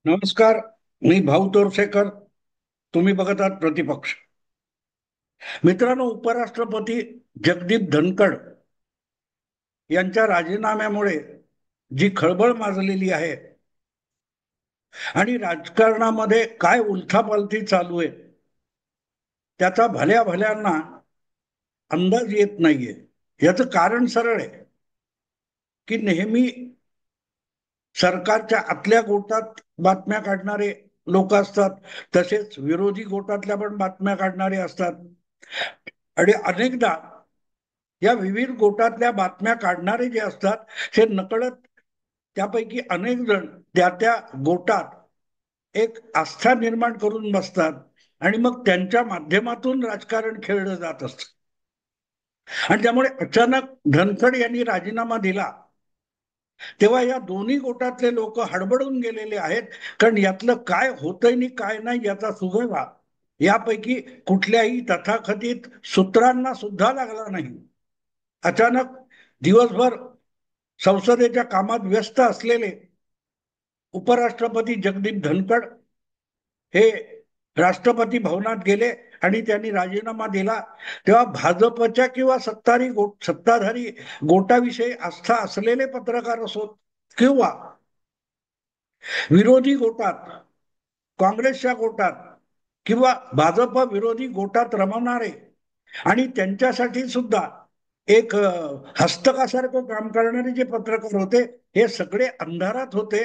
नमस्कार. मी भाऊ तोरसेकर. तुम्ही बघत आहात प्रतिपक्ष. मित्रांनो, उपराष्ट्रपती जगदीप धनखड यांच्या राजीनाम्यामुळे जी खळबळ माजलेली आहे आणि राजकारणामध्ये काय उलथापालथी चालू आहे त्याचा भल्या भल्यांना अंदाज येत नाहीये. याचं कारण सरळ आहे की नेहमी सरकारच्या आतल्या गोटात बातम्या काढणारे लोक असतात, तसेच विरोधी गोटातल्या पण बातम्या काढणारे असतात. आणि अनेकदा या विविध गोटातल्या बातम्या काढणारे जे असतात हे नकळत त्यापैकी अनेक जण त्या त्या गोटात एक आस्था निर्माण करून बसतात आणि मग त्यांच्या माध्यमातून राजकारण खेळलं जात असतं. आणि त्यामुळे अचानक धनखड यांनी राजीनामा दिला तेव्हा या दोन्ही गोटातले लोक हडबडून गेलेले आहेत, कारण यातलं काय होतंय आणि काय नाही याचा सुगवा यापैकी कुठल्याही तथाकथित सूत्रांना सुद्धा लागला नाही. अचानक दिवसभर संसदेच्या कामात व्यस्त असलेले उपराष्ट्रपती जगदीप धनखड हे राष्ट्रपती भवनात गेले आणि त्यांनी राजीनामा दिला. तेव्हा भाजपच्या किंवा सत्ताधारी गोटाविषयी आस्था असलेले पत्रकार असोत किंवा विरोधी गोटात, काँग्रेसच्या गोटात किंवा भाजप विरोधी गोटात रमवणारे आणि त्यांच्यासाठी सुद्धा एक हस्तकासारखं काम करणारे जे पत्रकार होते, हे सगळे अंधारात होते.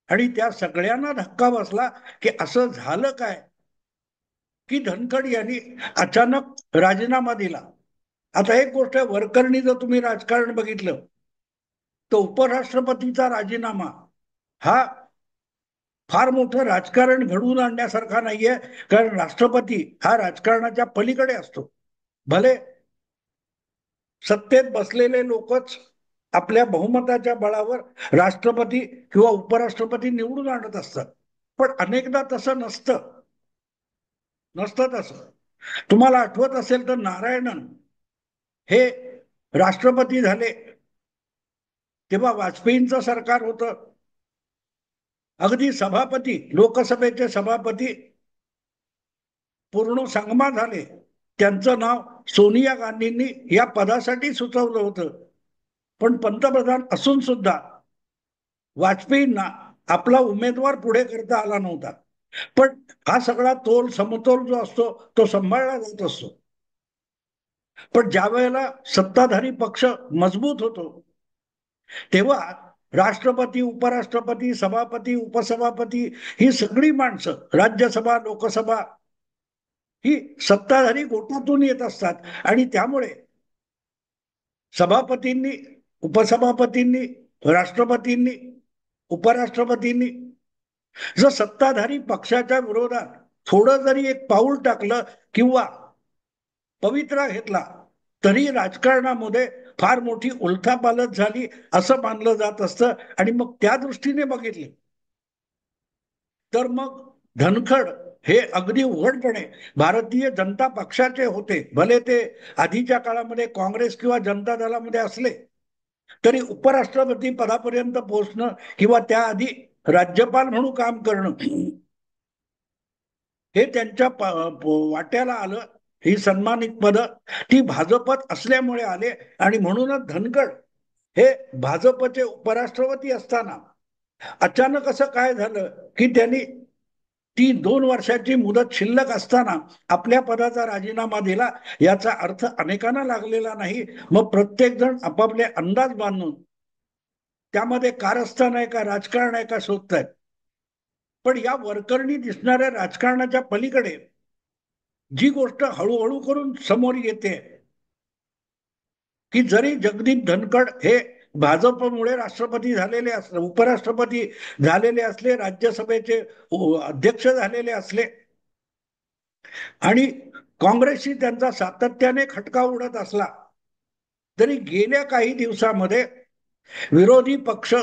आणि त्या सगळ्यांना धक्का बसला की असं झालं काय की धनखड यांनी अचानक राजीनामा दिला. आता एक गोष्ट आहे, वरकरणी जर तुम्ही राजकारण बघितलं तर उपराष्ट्रपतीचा राजीनामा हा फार मोठं राजकारण घडवून आणण्यासारखा नाहीये, कारण राष्ट्रपती हा राजकारणाच्या पलीकडे असतो. भले सत्तेत बसलेले लोकच आपल्या बहुमताच्या बळावर राष्ट्रपती किंवा उपराष्ट्रपती निवडून आणत असतात, पण अनेकदा तसं नसतं. तसं तुम्हाला आठवत असेल तर नारायणन हे राष्ट्रपती झाले तेव्हा वाजपेयींचं सरकार होतं. अगदी सभापती, लोकसभेचे सभापती पूर्ण संगमा झाले, त्यांचं नाव सोनिया गांधींनी या पदासाठी सुचवलं होतं. पण पंतप्रधान असून सुद्धा वाजपेयींना आपला उमेदवार पुढे करता आला नव्हता. पण हा सगळा समतोल जो असतो तो सांभाळला जात असतो. पण ज्या वेळेला सत्ताधारी पक्ष मजबूत होतो तेव्हा राष्ट्रपती, उपराष्ट्रपती, सभापती, उपसभापती ही सगळी माणसं, राज्यसभा, लोकसभा ही सत्ताधारी गोटातून येत असतात. आणि त्यामुळे सभापतींनी, उपसभापतींनी, राष्ट्रपतींनी, उपराष्ट्रपतींनी जर सत्ताधारी पक्षाच्या विरोधात थोडं जरी एक पाऊल टाकलं किंवा पवित्रा घेतला तरी राजकारणामध्ये फार मोठी उलथापालथ झाली असं मानलं जात असतं. आणि मग त्या दृष्टीने बघितले तर मग धनखड हे अगदी उघडपणे भारतीय जनता पक्षाचे होते. भले ते आधीच्या काळामध्ये काँग्रेस किंवा जनता दलामध्ये असले तरी उपराष्ट्रपती पदापर्यंत पोहोचणं किंवा त्याआधी राज्यपाल म्हणून काम करणं हे त्यांच्या वाट्याला आलं. ही सन्मानित पद ती भाजपत असल्यामुळे आले. आणि म्हणूनच धनखड हे भाजपचे उपराष्ट्रपती असताना अचानक असं काय झालं की त्यांनी ती 2 वर्षाची मुदत शिल्लक असताना आपल्या पदाचा राजीनामा दिला. याचा अर्थ अनेकांना लागलेला नाही. मग प्रत्येक जण आपापले अंदाज बांधून त्यामध्ये कारस्थान आहे का, राजकारण आहे का शोधतायत. पण या वरकरणी दिसणाऱ्या राजकारणाच्या पलीकडे जी गोष्ट हळूहळू करून समोर येते की जरी जगदीप धनखड हे भाजपमुळे राष्ट्रपती झालेले असले, उपराष्ट्रपती झालेले असले, राज्यसभेचे अध्यक्ष झालेले असले आणि काँग्रेसशी त्यांचा सातत्याने खटका उडत असला तरी गेल्या काही दिवसामध्ये विरोधी पक्ष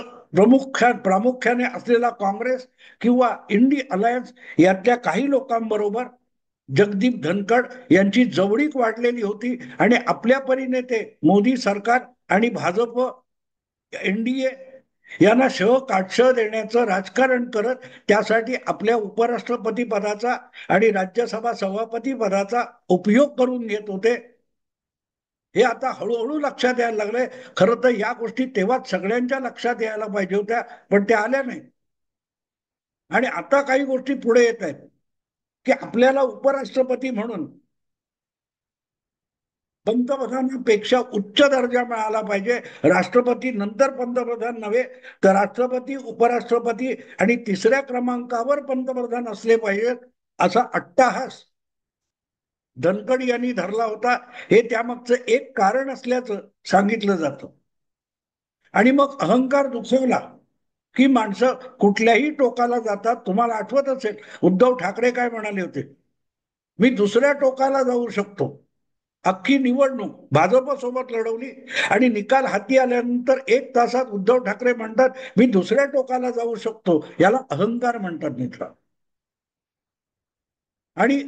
प्रामुख्याने असलेला काँग्रेस किंवा इंडी अलायन्स यातल्या काही लोकांबरोबर जगदीप धनखड यांची जवळीक वाढलेली होती. आणि आपल्या परीने ते मोदी सरकार आणि भाजप, एनडीए यांना काटश देण्याचं राजकारण करत त्यासाठी आपल्या उपराष्ट्रपती पदाचा आणि राज्यसभा सभापती पदाचा उपयोग करून घेत होते. हे आता हळूहळू लक्षात यायला लागलंय. खरं तर या गोष्टी तेव्हाच सगळ्यांच्या लक्षात यायला पाहिजे होत्या, पण त्या आल्या नाही. आणि आता काही गोष्टी पुढे येत आहेत की आपल्याला उपराष्ट्रपती म्हणून पंतप्रधानापेक्षा उच्च दर्जा मिळाला पाहिजे. राष्ट्रपती नंतर पंतप्रधान नव्हे, तर राष्ट्रपती, उपराष्ट्रपती आणि तिसऱ्या क्रमांकावर पंतप्रधान असले पाहिजेत, असा अट्टाहास धनखड यांनी धरला होता. हे त्यामागचं एक कारण असल्याचं सांगितलं जातं. आणि मग अहंकार दुखवला की माणसं कुठल्याही टोकाला जातात. तुम्हाला आठवत असेल उद्धव ठाकरे काय म्हणाले होते, मी दुसऱ्या टोकाला जाऊ शकतो. अख्खी निवडणूक भाजप सोबत लढवली आणि निकाल हाती आल्यानंतर 1 तासात उद्धव ठाकरे म्हणतात, मी दुसऱ्या टोकाला जाऊ शकतो. याला अहंकार म्हणतात मित्र. आणि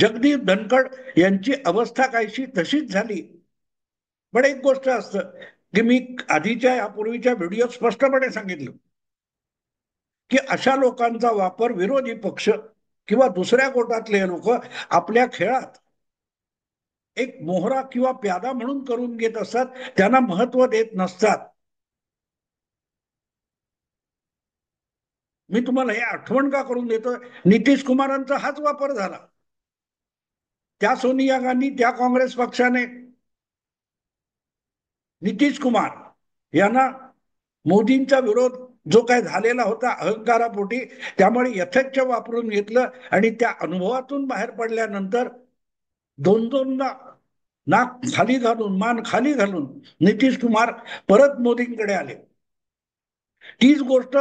जगदीप धनखड यांची अवस्था काहीशी तशीच झाली. पण एक गोष्ट असतं की मी आधीच्या यापूर्वीच्या व्हिडिओत स्पष्टपणे सांगितलं की अशा लोकांचा वापर विरोधी पक्ष किंवा दुसऱ्या गोटातले लोक आपल्या खेळात एक मोहरा किंवा प्यादा म्हणून करून घेत असतात. त्यांना महत्व देत नसतात. मी तुम्हाला हे आठवण का करून देतोय, नितीश कुमारांचा हाच वापर झाला. त्या सोनिया गांधी, त्या काँग्रेस पक्षाने नितीश कुमार यांना मोदींचा विरोध जो काय झालेला होता अहंकारापोटी, त्यामुळे यथेच्छ वापरून घेतलं आणि त्या अनुभवातून बाहेर पडल्यानंतर दोन दोनदा नाक खाली घालून, मान खाली घालून नितीश कुमार परत मोदींकडे आले. तीच गोष्ट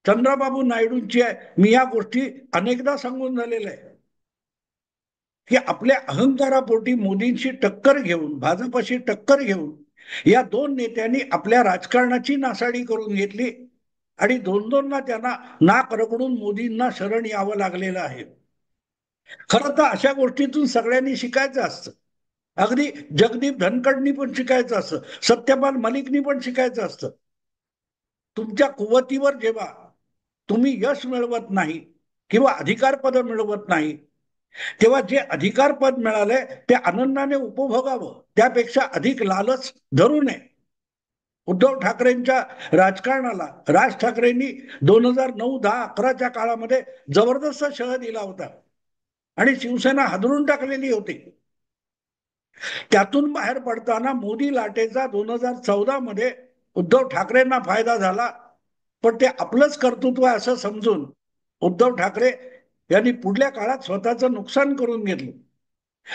चंद्रबाबू नायडूंची आहे. मी या गोष्टी अनेकदा सांगून झालेल्या आहे की आपल्या अहंकारापोटी मोदींशी टक्कर घेऊन, भाजपशी टक्कर घेऊन या दोन नेत्यांनी आपल्या राजकारणाची नासाडी करून घेतली आणि दोन दोनदा त्यांना नाक रगडून मोदींना शरण यावं लागलेलं आहे. खरं तर अशा गोष्टीतून सगळ्यांनी शिकायचं असतं. अगदी जगदीप धनखडनी पण शिकायचं असतं, सत्यपाल मलिकनी पण शिकायचं असतं. तुमच्या कुवतीवर जेव्हा तुम्ही यश मिळवत नाही किंवा अधिकार पद मिळवत नाही, तेव्हा जे अधिकार पद मिळाले ते आनंदाने उपभोगावं, त्यापेक्षा अधिक लालच धरू नये. उद्धव ठाकरेंच्या राजकारणाला राज ठाकरेंनी 2009, 10, 11च्या काळामध्ये जबरदस्त शह दिला होता आणि शिवसेना हादरून टाकलेली होती. त्यातून बाहेर पडताना मोदी लाटेचा 2014 मध्ये उद्धव ठाकरेंना फायदा झाला. पण ते आपलंच कर्तृत्व असं समजून उद्धव ठाकरे यांनी पुढल्या काळात स्वतःचं नुकसान करून घेतलं.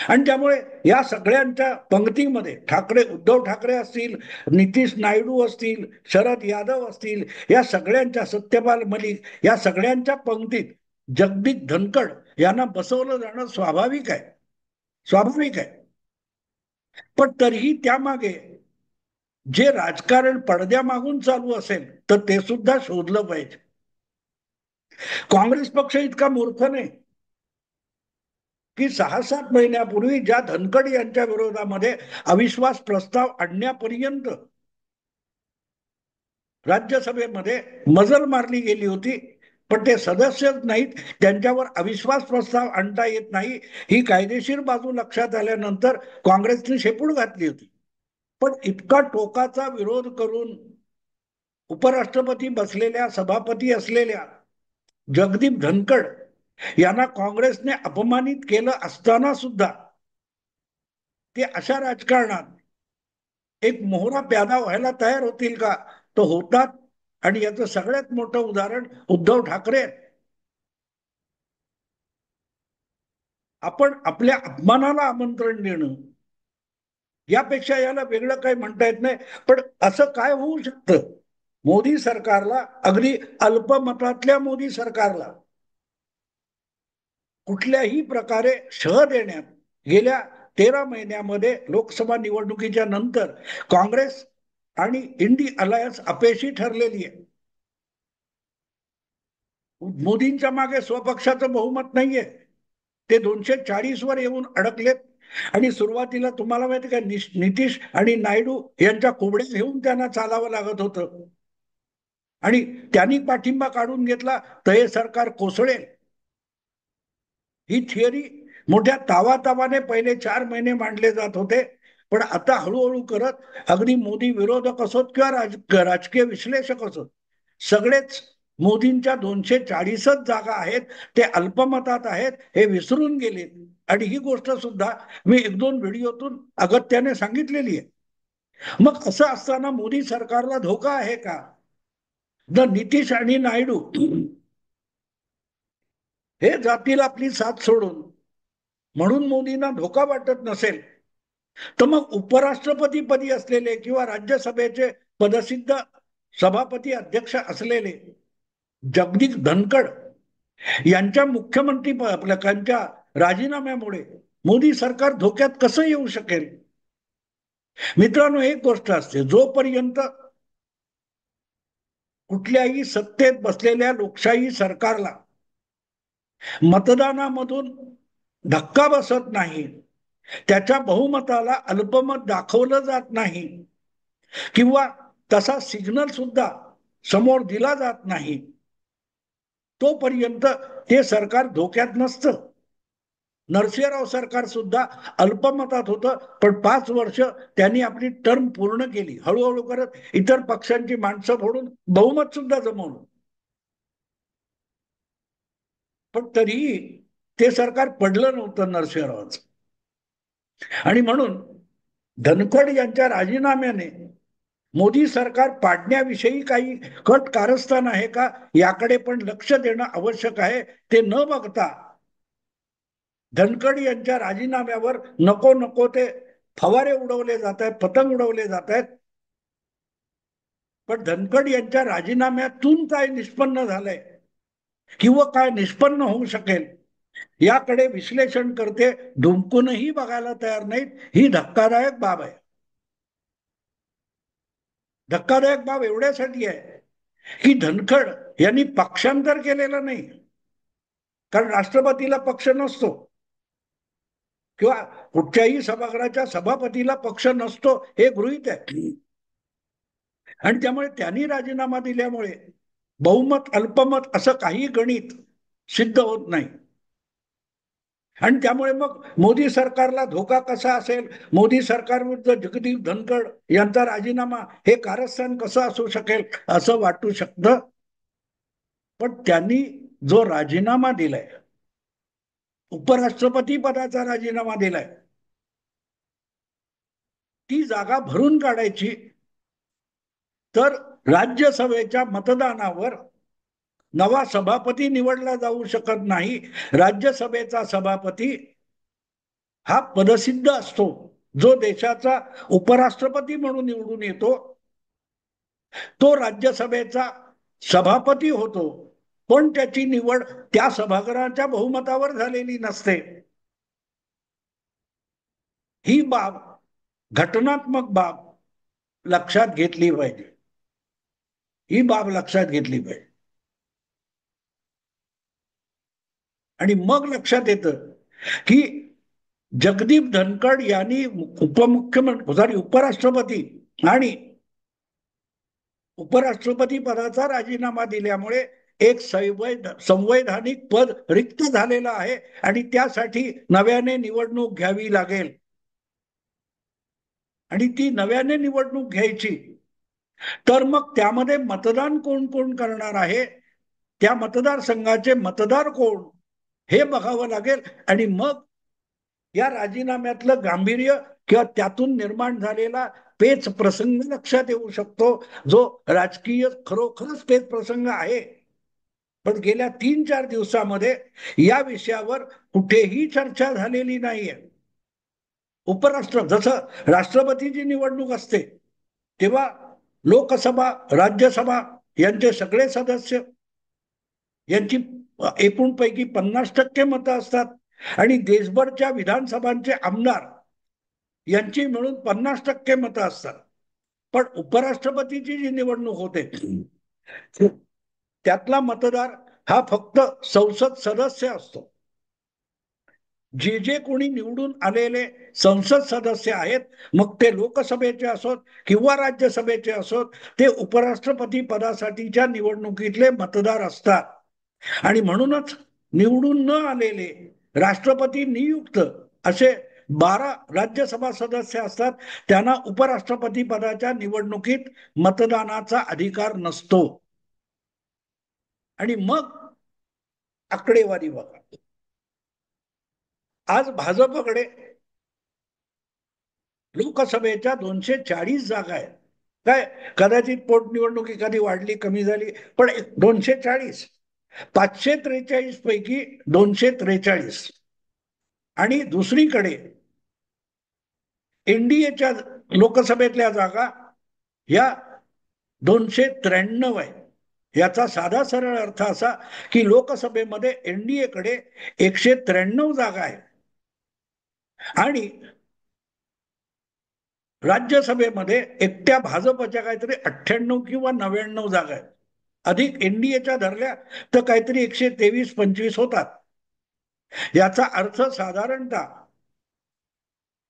आणि त्यामुळे या सगळ्यांच्या पंक्तीमध्ये उद्धव ठाकरे असतील, नितीश नायडू असतील, शरद यादव असतील, या सगळ्यांच्या, सत्यपाल मलिक, या सगळ्यांच्या पंक्तीत जगदीप धनखड यांना बसवलं जाणं स्वाभाविक आहे. स्वाभाविक आहे. पण तरीही त्यामागे जे राजकारण पडद्यामागून चालू असेल तर ते सुद्धा शोधलं पाहिजे. काँग्रेस पक्ष इतका मूर्ख नाही की 6-7 महिन्यापूर्वी ज्या धनखड यांच्या विरोधामध्ये अविश्वास प्रस्ताव आणण्यापर्यंत राज्यसभेमध्ये मजल मारली गेली होती, पण ते सदस्यच नाहीत, त्यांच्यावर अविश्वास प्रस्ताव आणता येत नाही, ही कायदेशीर बाजू लक्षात आल्यानंतर काँग्रेसने शेपूट घातली होती. पण इतका टोकाचा विरोध करून उपराष्ट्रपती बसलेल्या, सभापती असलेल्या जगदीप धनखड यांना काँग्रेसने अपमानित केलं असताना सुद्धा ते अशा राजकारणात एक मोहरा प्यादा व्हायला तयार होतील का? तो होतात. आणि याचं सगळ्यात मोठं उदाहरण उद्धव ठाकरे. आपण आपल्या अपमानाला आमंत्रण देणं, यापेक्षा याला वेगळं काही म्हणता येत नाही. पण असं काय होऊ शकतं, मोदी सरकारला, अगदी अल्पमतातल्या मोदी सरकारला कुठल्याही प्रकारे शह देण्यात गेल्या 13 महिन्यामध्ये लोकसभा निवडणुकीच्या नंतर काँग्रेस आणि इंडी अलायन्स अपयशी ठरलेली आहे. मोदींच्या मागे स्वपक्षाचं बहुमत नाहीये. ते 240 वर येऊन अडकलेत. आणि सुरुवातीला तुम्हाला माहिती का, नितीश आणि नायडू यांच्या कोबड्या घेऊन त्यांना चालावं लागत होतं, आणि त्यांनी पाठिंबा काढून घेतला तर हे सरकार कोसळेल. ही थिअरी मोठ्या तावातावाने पहिले 4 महिने मांडले जात होते, पण आता हळूहळू करत अगदी मोदी विरोधक असोत किंवा राजकीय विश्लेषक असोत, सगळेच मोदींच्या 240च जागा आहेत ते अल्पमतात आहेत हे विसरून गेले. आणि ही गोष्ट सुद्धा मी 1-2 व्हिडिओतून अगत्याने सांगितलेली आहे. मग असं असताना मोदी सरकारला धोका आहे का? जर नितीश आणि नायडू हे जातील आपली साथ सोडून, म्हणून मोदींना धोका वाटत नसेल, तर मग उपराष्ट्रपती पदी असलेले किंवा राज्यसभेचे पदसिद्ध सभापती अध्यक्ष असलेले जगदीप धनखड यांच्या मुख्यमंत्री त्यांच्या राजीनाम्यामुळे मोदी सरकार धोक्यात कसं येऊ शकेल? मित्रांनो, एक गोष्ट असते, जोपर्यंत कुठल्याही सत्तेत बसलेल्या लोकशाही सरकारला मतदानामधून धक्का बसत नाही, त्याच्या बहुमताला अल्पमत दाखवलं जात नाही, किंवा तसा सिग्नल सुद्धा समोर दिला जात नाही, तोपर्यंत ते सरकार धोक्यात नसतं. नरसिंहराव सरकार सुद्धा अल्पमतात होतं, पण 5 वर्ष त्यांनी आपली टर्म पूर्ण केली, हळूहळू करत इतर पक्षांची माणसं फोडून बहुमत सुद्धा जमवलं. पण तरीही ते सरकार पडलं नव्हतं नरसिंहरावाचं. आणि म्हणून धनखड यांच्या राजीनाम्याने मोदी सरकार पाडण्याविषयी काही कट कारस्थान आहे का, याकडे पण लक्ष देणं आवश्यक आहे. ते न बघता धनखड यांच्या राजीनाम्यावर नको नको ते फवारे उडवले जात आहेत, पतंग उडवले जात आहेत. पण धनखड यांच्या राजीनाम्यातून काय निष्पन्न झालंय किंवा काय निष्पन्न होऊ शकेल, याकडे विश्लेषण करते धुमकूनही बघायला तयार नाहीत. ही धक्कादायक बाब आहे. धक्कादायक बाब एवढ्यासाठी आहे की धनखड यांनी पक्षांतर केलेलं नाही, कारण राष्ट्रपतीला पक्ष नसतो किंवा कुठच्याही सभागृहाच्या सभापतीला पक्ष नसतो, हे गृहीत आहे. आणि त्यामुळे त्यांनी राजीनामा दिल्यामुळे बहुमत अल्पमत असं काही गणित सिद्ध होत नाही. आणि त्यामुळे मग मोदी सरकारला धोका कसा असेल, मोदी सरकारविरुद्ध जगदीप धनखड यांचा राजीनामा हे कारस्थान कसं असू शकेल असं वाटू शकतं. पण त्यांनी जो राजीनामा दिलाय, उपराष्ट्रपती पदाचा राजीनामा दिलाय, ती जागा भरून काढायची तर राज्यसभेच्या मतदानावर नवा सभापती निवडला जाऊ शकत नाही. राज्यसभेचा सभापती हा पदसिद्ध असतो, जो देशाचा उपराष्ट्रपती म्हणून निवडून येतो, तो राज्यसभेचा सभापती होतो, पण त्याची निवड त्या सभागृहाच्या बहुमतावर झालेली नसते. ही बाब, घटनात्मक बाब लक्षात घेतली पाहिजे. ही बाब लक्षात घेतली पाहिजे. आणि मग लक्षात येतं की जगदीप धनखड यांनी उपमुख्यमंत्री उपराष्ट्रपती आणि उपराष्ट्रपती पदाचा राजीनामा दिल्यामुळे एक संवैधानिक पद रिक्त झालेलं आहे आणि त्यासाठी नव्याने निवडणूक घ्यावी लागेल. आणि ती नव्याने निवडणूक घ्यायची तर मग त्यामध्ये मतदान कोण कोण करणार आहे, त्या मतदारसंघाचे मतदार कोण, हे बघावं लागेल. आणि मग या राजीनाम्यातलं गांभीर्य किंवा त्यातून निर्माण झालेला पेच प्रसंग लक्षात येऊ शकतो, जो राजकीय खरोखरच पेच प्रसंग आहे. पण गेल्या 3-4 दिवसामध्ये या विषयावर कुठेही चर्चा झालेली नाहीये. जसं राष्ट्रपतीची निवडणूक असते तेव्हा लोकसभा राज्यसभा यांचे सगळे सदस्य यांची एकूणपैकी 50% मतं असतात आणि देशभरच्या विधानसभांचे आमदार यांची मिळून 50% मतं असतात. पण उपराष्ट्रपतीची जी निवडणूक होते त्यातला मतदार हा फक्त संसद सदस्य असतो. जे जे कोणी निवडून आलेले संसद सदस्य आहेत, मग ते लोकसभेचे असोत किंवा राज्यसभेचे असोत, ते उपराष्ट्रपती पदासाठीच्या निवडणुकीतले मतदार असतात. आणि म्हणूनच निवडून न आलेले राष्ट्रपती नियुक्त असे 12 राज्यसभा सदस्य असतात, त्यांना उपराष्ट्रपती पदाच्या निवडणुकीत मतदानाचा अधिकार नसतो. आणि मग आकडेवारी बघा, आज भाजपकडे लोकसभेच्या 240 जागा आहेत. काय, कदाचित पोटनिवडणूक एखादी वाढली कमी झाली, पण 240, 543 पैकी 243. आणि दुसरीकडे एनडीएच्या लोकसभेतल्या जागा या 293 आहे. याचा साधा सरळ अर्थ असा की लोकसभेमध्ये एनडीएकडे 193 जागा आहे आणि राज्यसभेमध्ये एकट्या भाजपच्या काहीतरी 98 किंवा 99 जागा आहेत. अधिक एनडीएच्या धरल्या तर काहीतरी 123-25 होतात. याचा अर्थ साधारणतः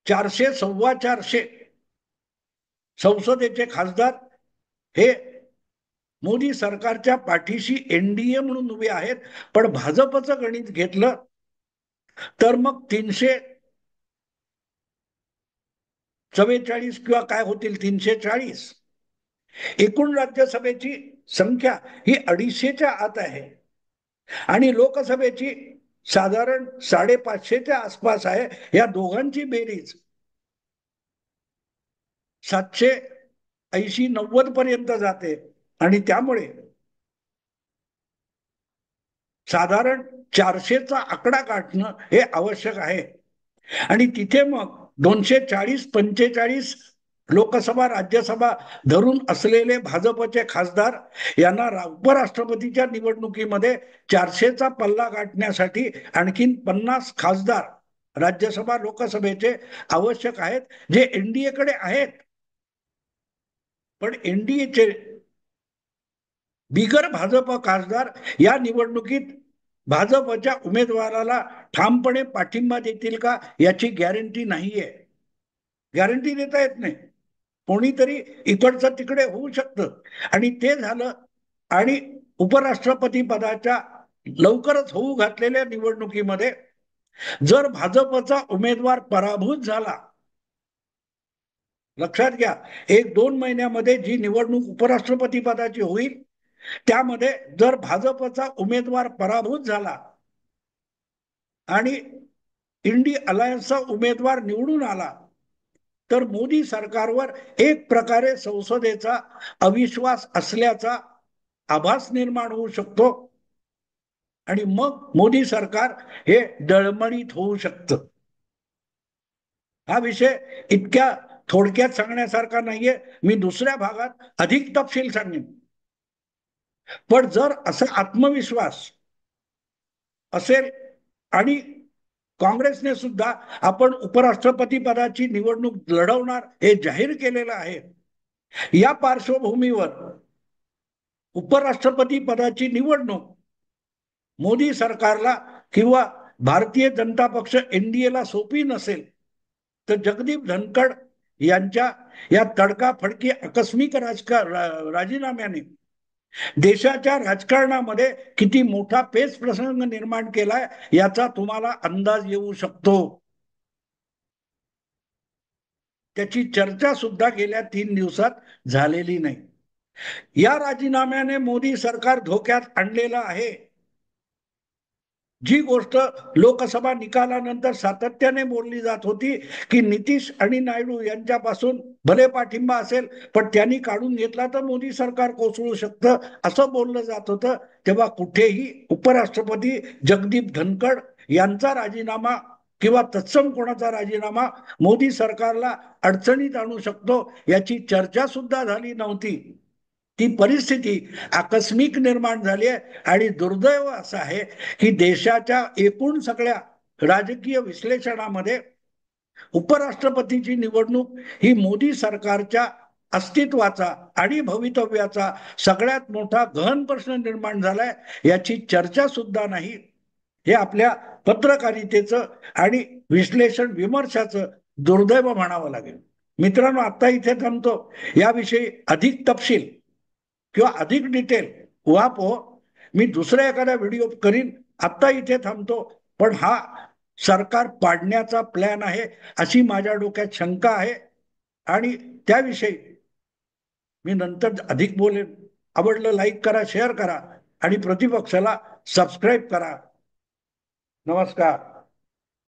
400 सव्वा 400 संसदेचे खासदार हे मोदी सरकारच्या पाठीशी एनडीए म्हणून उभे आहेत. पण भाजपचं गणित घेतलं तर मग 344 किंवा काय होतील, 340. एकूण राज्यसभेची संख्या ही 250च्या आत आहे आणि लोकसभेची साधारण 550च्या आसपास आहे. या दोघांची बेरीज 780-90 पर्यंत जाते आणि त्यामुळे साधारण 400चा आकडा गाठणं हे आवश्यक आहे. आणि तिथे मग 240-45 लोकसभा राज्यसभा धरून असलेले भाजपचे खासदार यांना उपराष्ट्रपतीच्या निवडणुकीमध्ये 400चा पल्ला गाठण्यासाठी आणखीन 50 खासदार राज्यसभा लोकसभेचे आवश्यक आहेत, जे एनडीएकडे आहेत. पण एनडीएचे बिगर भाजप खासदार या निवडणुकीत भाजपच्या उमेदवाराला ठामपणे पाठिंबा देतील का याची गॅरंटी नाहीये. गॅरंटी देता येत नाही. कोणीतरी इकडचं तिकडे होऊ शकतं आणि ते झालं. आणि उपराष्ट्रपती पदाच्या लवकरच होऊ घातलेल्या निवडणुकीमध्ये जर भाजपचा उमेदवार पराभूत झाला, लक्षात घ्या, 1-2 महिन्यामध्ये जी निवडणूक उपराष्ट्रपती पदाची होईल त्यामध्ये जर भाजपचा उमेदवार पराभूत झाला आणि इंडी अलायन्सचा उमेदवार निवडून आला, तर मोदी सरकारवर एक प्रकारे संसदेचा अविश्वास असल्याचा आभास निर्माण होऊ शकतो आणि मग मोदी सरकार हे डळमळीत होऊ शकतं. हा विषय इतक्या थोडक्यात सांगण्यासारखा नाहीये. मी दुसऱ्या भागात अधिक तपशील सांगेन. पण जर असा आत्मविश्वास असेल आणि काँग्रेसने सुद्धा आपण उपराष्ट्रपती पदाची निवडणूक लढवणार हे जाहीर केलेलं आहे, या पार्श्वभूमीवर उपराष्ट्रपती पदाची निवडणूक मोदी सरकारला किंवा भारतीय जनता पक्ष एनडीएला सोपी नसेल, तर जगदीप धनखड यांच्या या तडकाफडकी आकस्मिक राजीनाम्याने देशाच्या राजकारणामध्ये किती मोठा पेच प्रसंग निर्माण केलाय याचा तुम्हाला अंदाज येऊ शकतो. त्याची चर्चा सुद्धा गेल्या 3 दिवसात झालेली नाही. या राजीनाम्याने मोदी सरकार धोक्यात आणलेलं आहे. जी गोष्ट लोकसभा निकालानंतर सातत्याने बोलली जात होती की नितीश आणि नायडू यांच्यापासून भले पाठिंबा असेल पण त्यांनी काढून घेतला तर मोदी सरकार कोसळू शकतं, असं बोललं जात होतं, तेव्हा कुठेही उपराष्ट्रपती जगदीप धनखड यांचा राजीनामा किंवा तत्सम कोणाचा राजीनामा मोदी सरकारला अडचणीत आणू शकतो याची चर्चा सुद्धा झाली नव्हती. ती परिस्थिती आकस्मिक निर्माण झाली आहे आणि दुर्दैव असं आहे की देशाच्या एकूण सगळ्या राजकीय विश्लेषणामध्ये उपराष्ट्रपतीची निवडणूक ही मोदी सरकारच्या अस्तित्वाचा आणि भवितव्याचा सगळ्यात मोठा गहन प्रश्न निर्माण झालाय, याची चर्चा सुद्धा नाही. हे आपल्या पत्रकारितेचं आणि विश्लेषण विमर्शाचं दुर्दैव म्हणावं लागेल. मित्रांनो, आता इथे थांबतो. याविषयी अधिक तपशील किंवा अधिक डिटेल वापो मी दुसऱ्या एखाद्या व्हिडिओ करीन. आत्ता इथे थांबतो. पण हा सरकार पाडण्याचा प्लॅन आहे अशी माझ्या डोक्यात शंका आहे आणि त्याविषयी मी नंतर अधिक बोलेन. आवडलं लाईक करा, शेअर करा आणि प्रतिपक्षाला सबस्क्राईब करा. नमस्कार.